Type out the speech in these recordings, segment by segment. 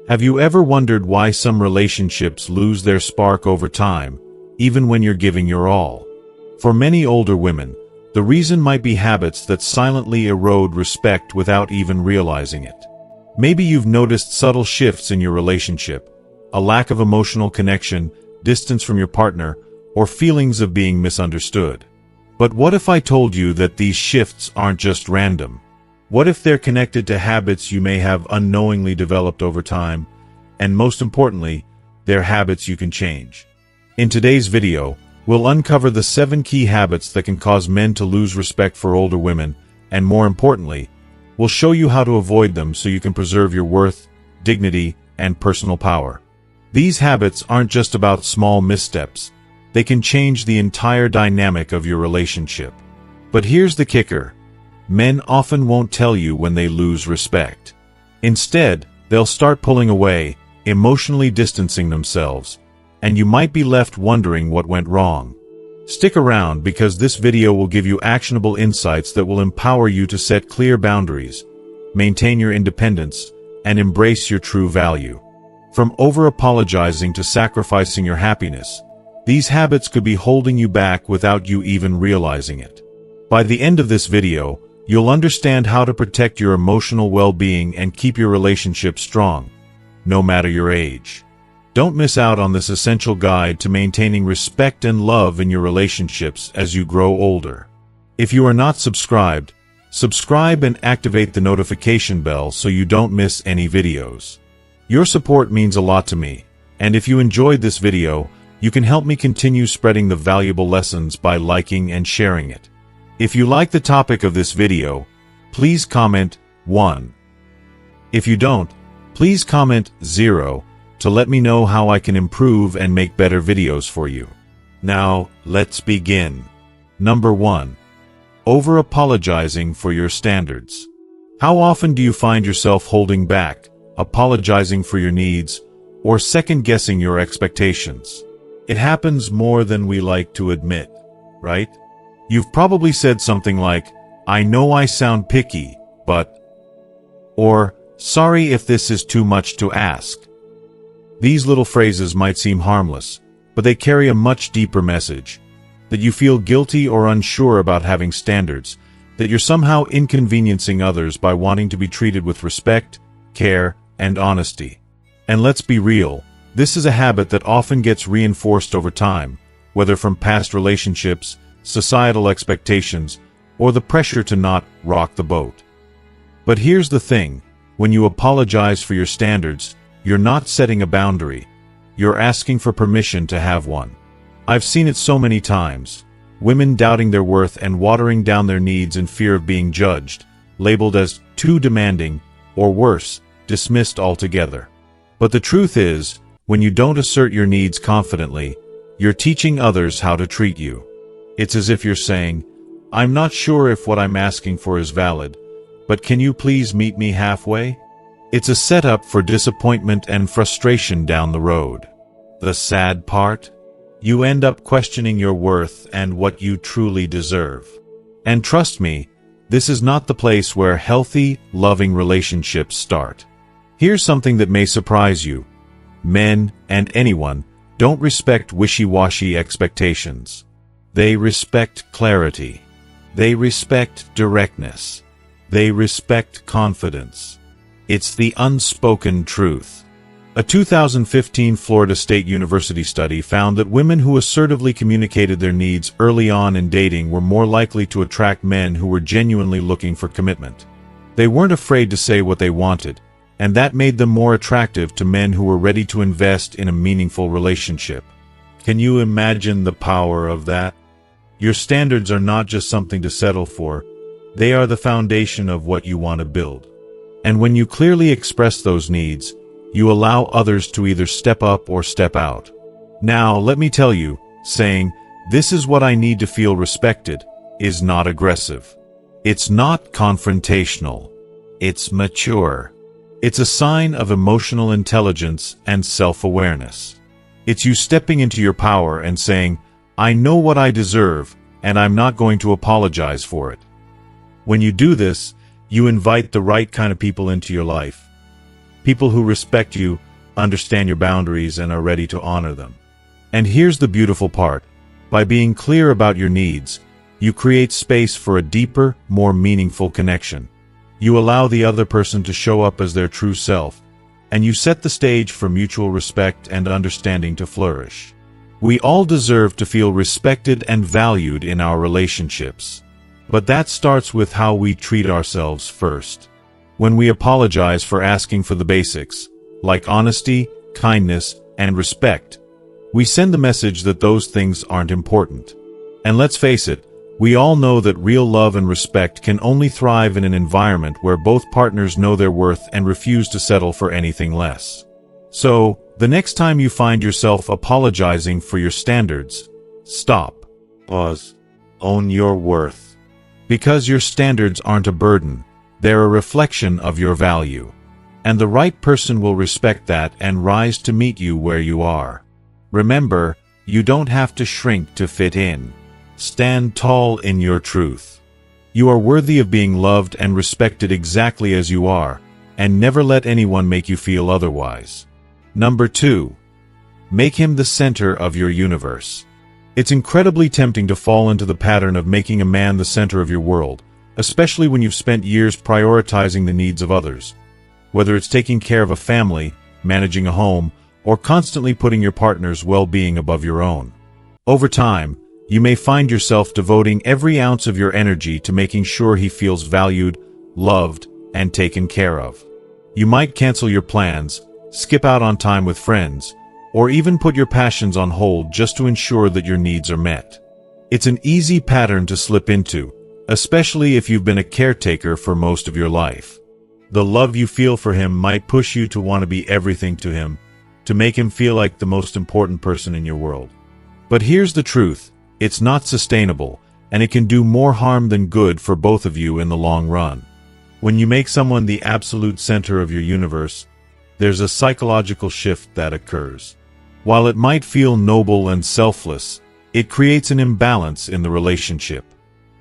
Have you ever wondered why some relationships lose their spark over time, even when you're giving your all? For many older women, the reason might be habits that silently erode respect without even realizing it. Maybe you've noticed subtle shifts in your relationship, a lack of emotional connection, distance from your partner, or feelings of being misunderstood. But what if I told you that these shifts aren't just random? What if they're connected to habits you may have unknowingly developed over time, and most importantly, they're habits you can change? In today's video, we'll uncover the 7 key habits that can cause men to lose respect for older women, and more importantly, we'll show you how to avoid them so you can preserve your worth, dignity, and personal power. These habits aren't just about small missteps. They can change the entire dynamic of your relationship. But here's the kicker. Men often won't tell you when they lose respect. Instead, they'll start pulling away, emotionally distancing themselves, and you might be left wondering what went wrong. Stick around because this video will give you actionable insights that will empower you to set clear boundaries, maintain your independence, and embrace your true value. From over-apologizing to sacrificing your happiness, these habits could be holding you back without you even realizing it. By the end of this video, you'll understand how to protect your emotional well-being and keep your relationship strong, no matter your age. Don't miss out on this essential guide to maintaining respect and love in your relationships as you grow older. If you are not subscribed, subscribe and activate the notification bell so you don't miss any videos. Your support means a lot to me, and if you enjoyed this video, you can help me continue spreading the valuable lessons by liking and sharing it. If you like the topic of this video, please comment 1. If you don't, please comment 0 to let me know how I can improve and make better videos for you. Now, let's begin. Number 1. Over-apologizing for your standards. How often do you find yourself holding back, apologizing for your needs, or second-guessing your expectations? It happens more than we like to admit, right? You've probably said something like, "I know I sound picky, but..." or "Sorry if this is too much to ask." These little phrases might seem harmless, but they carry a much deeper message. That you feel guilty or unsure about having standards, that you're somehow inconveniencing others by wanting to be treated with respect, care, and honesty. And let's be real, this is a habit that often gets reinforced over time, whether from past relationships, societal expectations, or the pressure to not rock the boat. But here's the thing, when you apologize for your standards, you're not setting a boundary. You're asking for permission to have one. I've seen it so many times. Women doubting their worth and watering down their needs in fear of being judged, labeled as too demanding, or worse, dismissed altogether. But the truth is, when you don't assert your needs confidently, you're teaching others how to treat you. It's as if you're saying, "I'm not sure if what I'm asking for is valid, but can you please meet me halfway?" It's a setup for disappointment and frustration down the road. The sad part? You end up questioning your worth and what you truly deserve. And trust me, this is not the place where healthy, loving relationships start. Here's something that may surprise you. Men, and anyone, don't respect wishy-washy expectations. They respect clarity. They respect directness. They respect confidence. It's the unspoken truth. A 2015 Florida State University study found that women who assertively communicated their needs early on in dating were more likely to attract men who were genuinely looking for commitment. They weren't afraid to say what they wanted, and that made them more attractive to men who were ready to invest in a meaningful relationship. Can you imagine the power of that? Your standards are not just something to settle for, they are the foundation of what you want to build. And when you clearly express those needs, you allow others to either step up or step out. Now, let me tell you, saying, "This is what I need to feel respected," is not aggressive. It's not confrontational. It's mature. It's a sign of emotional intelligence and self-awareness. It's you stepping into your power and saying, "I know what I deserve, and I'm not going to apologize for it." When you do this, you invite the right kind of people into your life. People who respect you, understand your boundaries, and are ready to honor them. And here's the beautiful part. By being clear about your needs, you create space for a deeper, more meaningful connection. You allow the other person to show up as their true self, and you set the stage for mutual respect and understanding to flourish. We all deserve to feel respected and valued in our relationships. But that starts with how we treat ourselves first. When we apologize for asking for the basics, like honesty, kindness, and respect, we send the message that those things aren't important. And let's face it, we all know that real love and respect can only thrive in an environment where both partners know their worth and refuse to settle for anything less. So, the next time you find yourself apologizing for your standards, stop. Pause. Own your worth. Because your standards aren't a burden, they're a reflection of your value. And the right person will respect that and rise to meet you where you are. Remember, you don't have to shrink to fit in. Stand tall in your truth. You are worthy of being loved and respected exactly as you are, and never let anyone make you feel otherwise. Number 2. Make him the center of your universe. It's incredibly tempting to fall into the pattern of making a man the center of your world, especially when you've spent years prioritizing the needs of others. Whether it's taking care of a family, managing a home, or constantly putting your partner's well-being above your own. Over time, you may find yourself devoting every ounce of your energy to making sure he feels valued, loved, and taken care of. You might cancel your plans, skip out on time with friends, or even put your passions on hold just to ensure that your needs are met. It's an easy pattern to slip into, especially if you've been a caretaker for most of your life. The love you feel for him might push you to want to be everything to him, to make him feel like the most important person in your world. But here's the truth. It's not sustainable, and it can do more harm than good for both of you in the long run. When you make someone the absolute center of your universe, there's a psychological shift that occurs. While it might feel noble and selfless, it creates an imbalance in the relationship.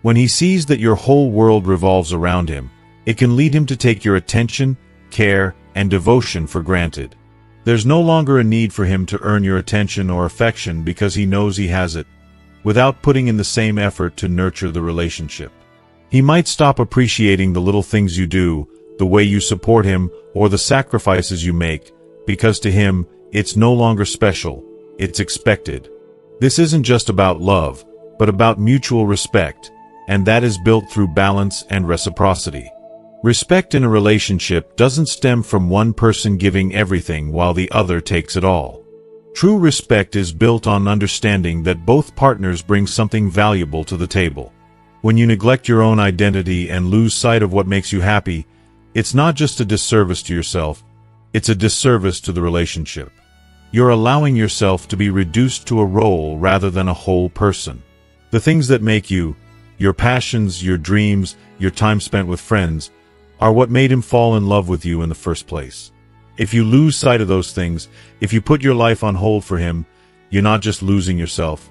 When he sees that your whole world revolves around him, it can lead him to take your attention, care, and devotion for granted. There's no longer a need for him to earn your attention or affection because he knows he has it, without putting in the same effort to nurture the relationship. He might stop appreciating the little things you do, the way you support him, or the sacrifices you make, because to him, it's no longer special, it's expected. This isn't just about love, but about mutual respect, and that is built through balance and reciprocity. Respect in a relationship doesn't stem from one person giving everything while the other takes it all. True respect is built on understanding that both partners bring something valuable to the table. When you neglect your own identity and lose sight of what makes you happy, it's not just a disservice to yourself, it's a disservice to the relationship. You're allowing yourself to be reduced to a role rather than a whole person. The things that make you, your passions, your dreams, your time spent with friends, are what made him fall in love with you in the first place. If you lose sight of those things, if you put your life on hold for him, you're not just losing yourself.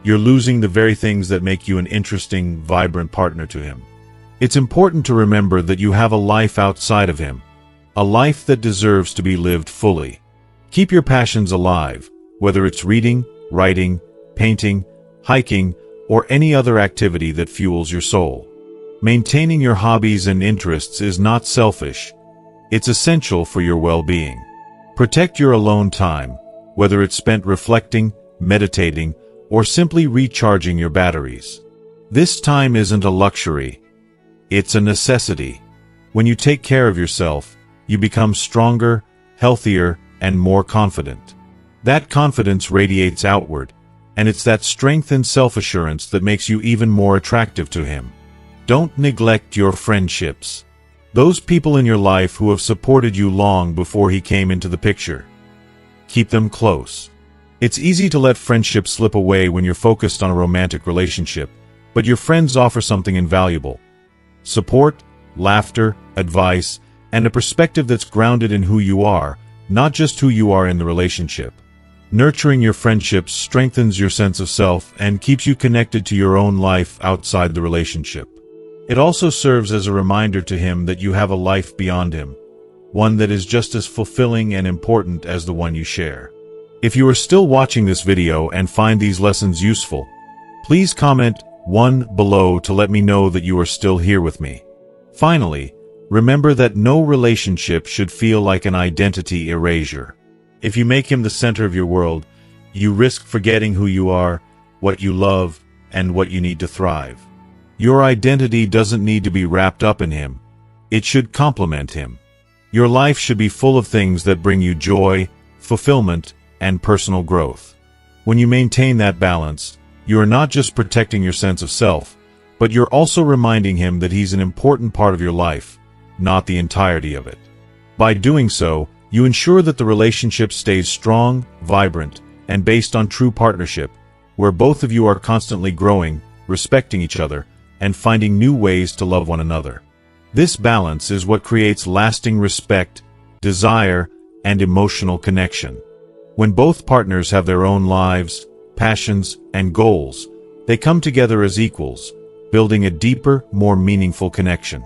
You're losing the very things that make you an interesting, vibrant partner to him. It's important to remember that you have a life outside of him, a life that deserves to be lived fully. Keep your passions alive, whether it's reading, writing, painting, hiking, or any other activity that fuels your soul. Maintaining your hobbies and interests is not selfish. It's essential for your well-being. Protect your alone time, whether it's spent reflecting, meditating, or simply recharging your batteries. This time isn't a luxury. It's a necessity. When you take care of yourself, you become stronger, healthier, and more confident. That confidence radiates outward, and it's that strength and self-assurance that makes you even more attractive to him. Don't neglect your friendships. Those people in your life who have supported you long before he came into the picture. Keep them close. It's easy to let friendships slip away when you're focused on a romantic relationship, but your friends offer something invaluable. Support, laughter, advice, and a perspective that's grounded in who you are, not just who you are in the relationship. Nurturing your friendships strengthens your sense of self and keeps you connected to your own life outside the relationship. It also serves as a reminder to him that you have a life beyond him, one that is just as fulfilling and important as the one you share. If you are still watching this video and find these lessons useful, please comment 1 below to let me know that you are still here with me. Finally, remember that no relationship should feel like an identity erasure. If you make him the center of your world, you risk forgetting who you are, what you love, and what you need to thrive. Your identity doesn't need to be wrapped up in him. It should complement him. Your life should be full of things that bring you joy, fulfillment, and personal growth. When you maintain that balance, you are not just protecting your sense of self, but you're also reminding him that he's an important part of your life, not the entirety of it. By doing so, you ensure that the relationship stays strong, vibrant, and based on true partnership, where both of you are constantly growing, respecting each other, and finding new ways to love one another. This balance is what creates lasting respect, desire, and emotional connection. When both partners have their own lives, passions, and goals, they come together as equals, building a deeper, more meaningful connection.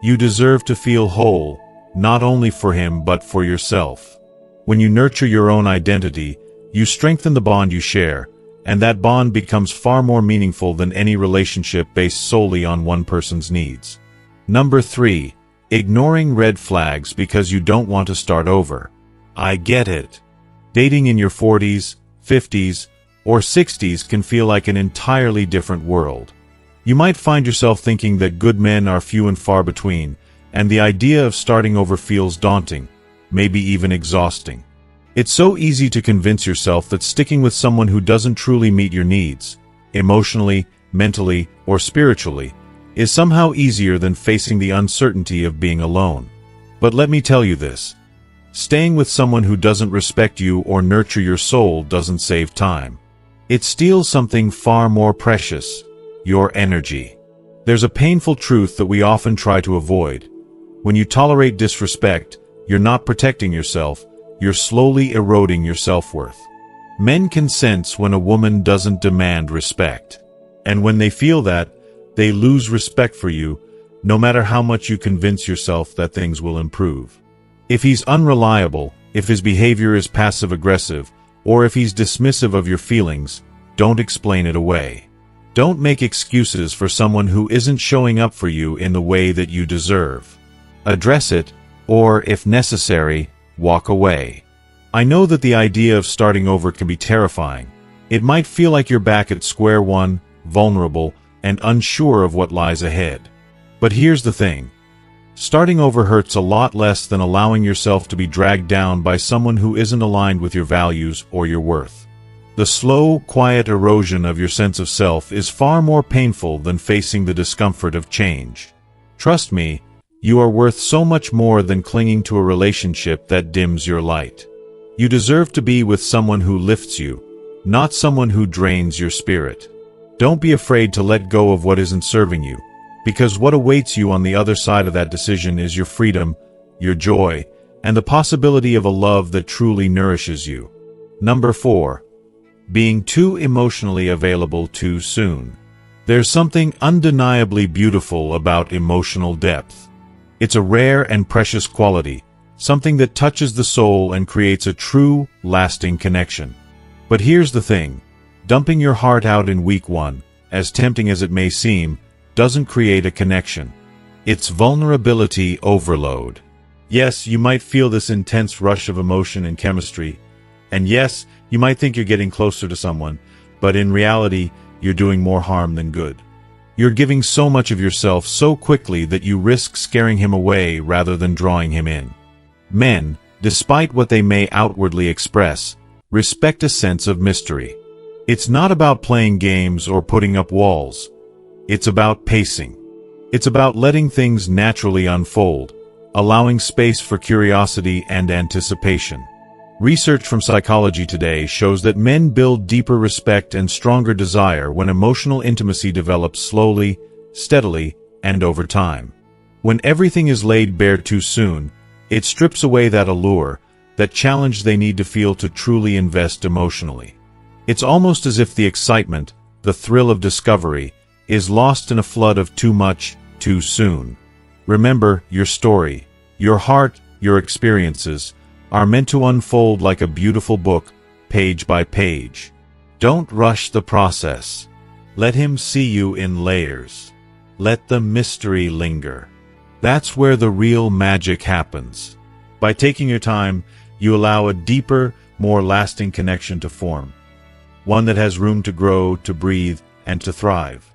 You deserve to feel whole, not only for him but for yourself. When you nurture your own identity, you strengthen the bond you share, and that bond becomes far more meaningful than any relationship based solely on one person's needs. Number 3. Ignoring red flags because you don't want to start over. I get it. Dating in your 40s, 50s, or 60s can feel like an entirely different world. You might find yourself thinking that good men are few and far between, and the idea of starting over feels daunting, maybe even exhausting. It's so easy to convince yourself that sticking with someone who doesn't truly meet your needs, emotionally, mentally, or spiritually, is somehow easier than facing the uncertainty of being alone. But let me tell you this. Staying with someone who doesn't respect you or nurture your soul doesn't save time. It steals something far more precious: your energy. There's a painful truth that we often try to avoid. When you tolerate disrespect, you're not protecting yourself, you're slowly eroding your self-worth. Men can sense when a woman doesn't demand respect. And when they feel that, they lose respect for you, no matter how much you convince yourself that things will improve. If he's unreliable, if his behavior is passive-aggressive, or if he's dismissive of your feelings, don't explain it away. Don't make excuses for someone who isn't showing up for you in the way that you deserve. Address it, or, if necessary, walk away. I know that the idea of starting over can be terrifying. It might feel like you're back at square one, vulnerable, and unsure of what lies ahead. But here's the thing. Starting over hurts a lot less than allowing yourself to be dragged down by someone who isn't aligned with your values or your worth. The slow, quiet erosion of your sense of self is far more painful than facing the discomfort of change. Trust me, you are worth so much more than clinging to a relationship that dims your light. You deserve to be with someone who lifts you, not someone who drains your spirit. Don't be afraid to let go of what isn't serving you, because what awaits you on the other side of that decision is your freedom, your joy, and the possibility of a love that truly nourishes you. Number 4. Being too emotionally available too soon. There's something undeniably beautiful about emotional depth. It's a rare and precious quality, something that touches the soul and creates a true, lasting connection. But here's the thing. Dumping your heart out in week 1, as tempting as it may seem, doesn't create a connection. It's vulnerability overload. Yes, you might feel this intense rush of emotion and chemistry, and yes, you might think you're getting closer to someone, but in reality, you're doing more harm than good. You're giving so much of yourself so quickly that you risk scaring him away rather than drawing him in. Men, despite what they may outwardly express, respect a sense of mystery. It's not about playing games or putting up walls. It's about pacing. It's about letting things naturally unfold, allowing space for curiosity and anticipation. Research from Psychology Today shows that men build deeper respect and stronger desire when emotional intimacy develops slowly, steadily, and over time. When everything is laid bare too soon, it strips away that allure, that challenge they need to feel to truly invest emotionally. It's almost as if the excitement, the thrill of discovery, is lost in a flood of too much, too soon. Remember, your story, your heart, your experiences, are meant to unfold like a beautiful book, page by page. Don't rush the process. Let him see you in layers. Let the mystery linger. That's where the real magic happens. By taking your time, you allow a deeper, more lasting connection to form. One that has room to grow, to breathe, and to thrive.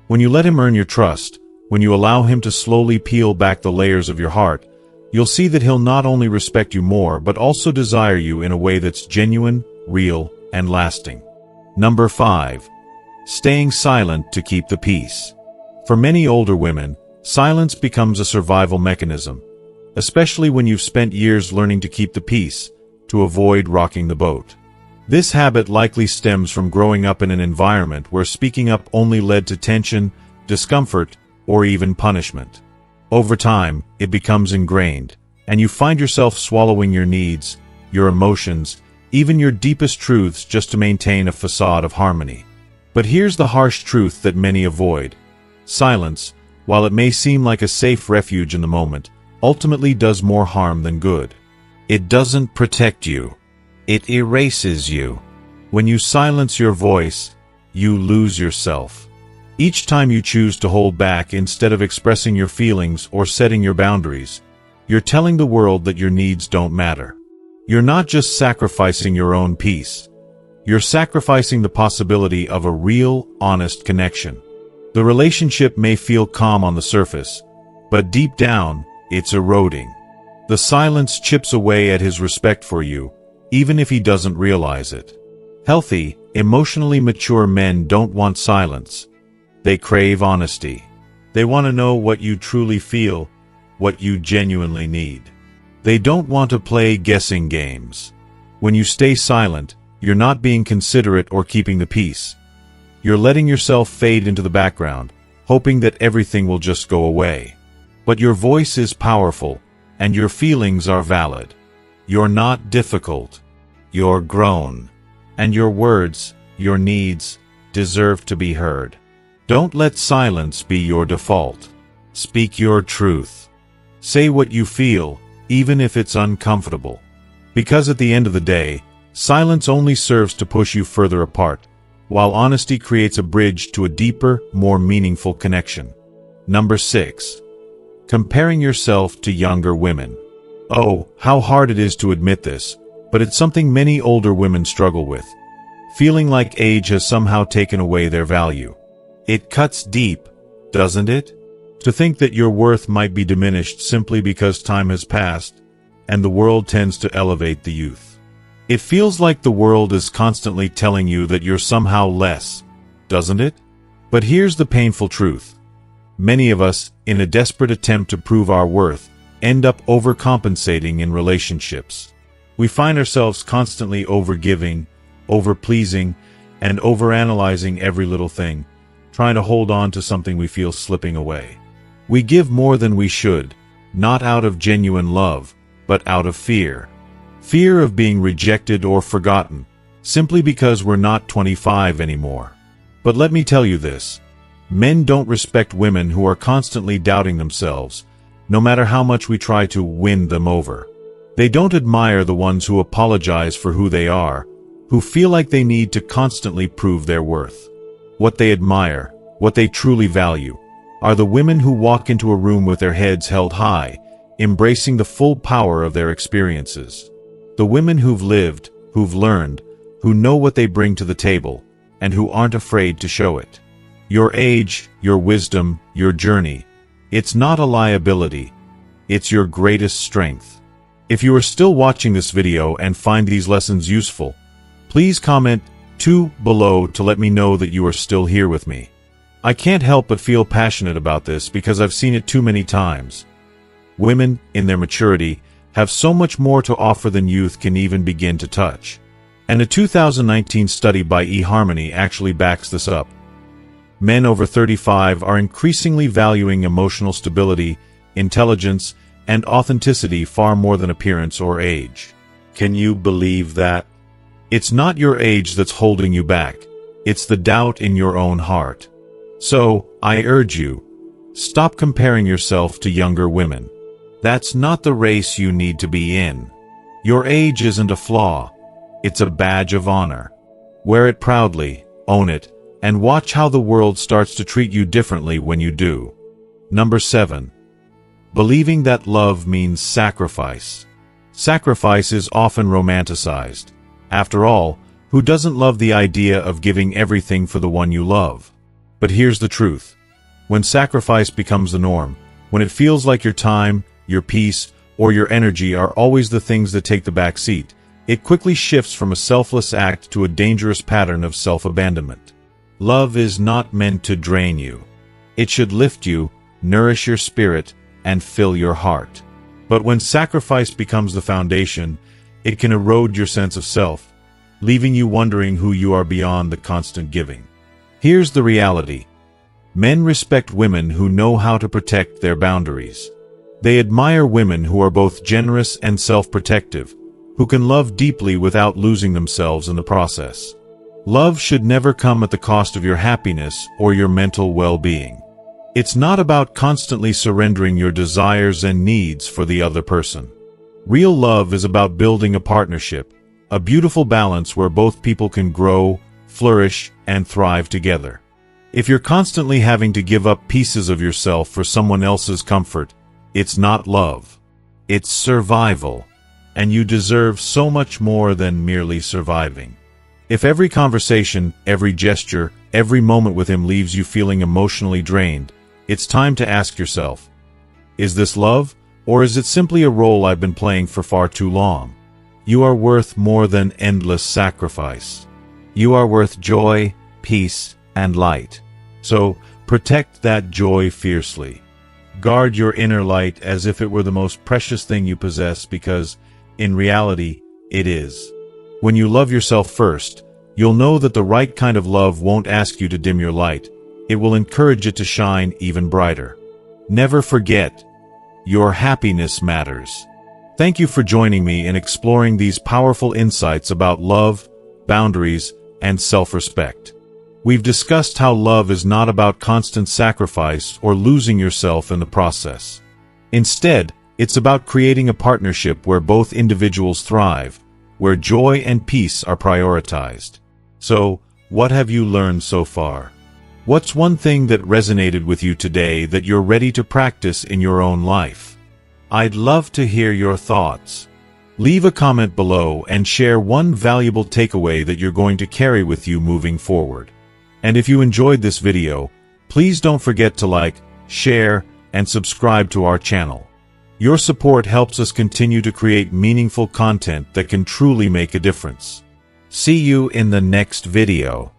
When you let him earn your trust, when you allow him to slowly peel back the layers of your heart, you'll see that he'll not only respect you more, but also desire you in a way that's genuine, real, and lasting. Number 5. Staying silent to keep the peace. For many older women, silence becomes a survival mechanism, especially when you've spent years learning to keep the peace, to avoid rocking the boat. This habit likely stems from growing up in an environment where speaking up only led to tension, discomfort, or even punishment. Over time, it becomes ingrained, and you find yourself swallowing your needs, your emotions, even your deepest truths just to maintain a facade of harmony. But here's the harsh truth that many avoid. Silence, while it may seem like a safe refuge in the moment, ultimately does more harm than good. It doesn't protect you. It erases you. When you silence your voice, you lose yourself. Each time you choose to hold back instead of expressing your feelings or setting your boundaries, you're telling the world that your needs don't matter. You're not just sacrificing your own peace. You're sacrificing the possibility of a real, honest connection. The relationship may feel calm on the surface, but deep down, it's eroding. The silence chips away at his respect for you, even if he doesn't realize it. Healthy, emotionally mature men don't want silence. They crave honesty. They want to know what you truly feel, what you genuinely need. They don't want to play guessing games. When you stay silent, you're not being considerate or keeping the peace. You're letting yourself fade into the background, hoping that everything will just go away. But your voice is powerful, and your feelings are valid. You're not difficult. You're grown. And your words, your needs, deserve to be heard. Don't let silence be your default. Speak your truth. Say what you feel, even if it's uncomfortable. Because at the end of the day, silence only serves to push you further apart, while honesty creates a bridge to a deeper, more meaningful connection. Number 6. Comparing yourself to younger women. Oh, how hard it is to admit this, but it's something many older women struggle with. Feeling like age has somehow taken away their value. It cuts deep, doesn't it? To think that your worth might be diminished simply because time has passed, and the world tends to elevate the youth. It feels like the world is constantly telling you that you're somehow less, doesn't it? But here's the painful truth. Many of us, in a desperate attempt to prove our worth, end up overcompensating in relationships. We find ourselves constantly overgiving, overpleasing, and overanalyzing every little thing, trying to hold on to something we feel slipping away. We give more than we should, not out of genuine love, but out of fear. Fear of being rejected or forgotten, simply because we're not 25 anymore. But let me tell you this. Men don't respect women who are constantly doubting themselves, no matter how much we try to win them over. They don't admire the ones who apologize for who they are, who feel like they need to constantly prove their worth. What they admire, what they truly value, are the women who walk into a room with their heads held high, embracing the full power of their experiences. The women who've lived, who've learned, who know what they bring to the table, and who aren't afraid to show it. Your age, your wisdom, your journey, it's not a liability, it's your greatest strength. If you are still watching this video and find these lessons useful, please comment 2 below to let me know that you are still here with me. I can't help but feel passionate about this because I've seen it too many times. Women, in their maturity, have so much more to offer than youth can even begin to touch. And a 2019 study by eHarmony actually backs this up. Men over 35 are increasingly valuing emotional stability, intelligence, and authenticity far more than appearance or age. Can you believe that? It's not your age that's holding you back. It's the doubt in your own heart. So, I urge you, stop comparing yourself to younger women. That's not the race you need to be in. Your age isn't a flaw. It's a badge of honor. Wear it proudly, own it, and watch how the world starts to treat you differently when you do. Number 7. Believing that love means sacrifice. Sacrifice is often romanticized. After all, who doesn't love the idea of giving everything for the one you love? But here's the truth. When sacrifice becomes the norm, when it feels like your time, your peace, or your energy are always the things that take the back seat, it quickly shifts from a selfless act to a dangerous pattern of self-abandonment. Love is not meant to drain you. It should lift you, nourish your spirit, and fill your heart. But when sacrifice becomes the foundation, it can erode your sense of self, leaving you wondering who you are beyond the constant giving. Here's the reality. Men respect women who know how to protect their boundaries. They admire women who are both generous and self-protective, who can love deeply without losing themselves in the process. Love should never come at the cost of your happiness or your mental well-being. It's not about constantly surrendering your desires and needs for the other person. Real love is about building a partnership, a beautiful balance where both people can grow, flourish, and thrive together. If you're constantly having to give up pieces of yourself for someone else's comfort, it's not love. It's survival. And you deserve so much more than merely surviving. If every conversation, every gesture, every moment with him leaves you feeling emotionally drained, it's time to ask yourself, is this love, or is it simply a role I've been playing for far too long? You are worth more than endless sacrifice. You are worth joy, peace, and light. So, protect that joy fiercely. Guard your inner light as if it were the most precious thing you possess because, in reality, it is. When you love yourself first, you'll know that the right kind of love won't ask you to dim your light. It will encourage it to shine even brighter. Never forget, your happiness matters. Thank you for joining me in exploring these powerful insights about love, boundaries, and self-respect. We've discussed how love is not about constant sacrifice or losing yourself in the process. Instead, it's about creating a partnership where both individuals thrive, where joy and peace are prioritized. So, what have you learned so far? What's one thing that resonated with you today that you're ready to practice in your own life? I'd love to hear your thoughts. Leave a comment below and share one valuable takeaway that you're going to carry with you moving forward. And if you enjoyed this video, please don't forget to like, share, and subscribe to our channel. Your support helps us continue to create meaningful content that can truly make a difference. See you in the next video.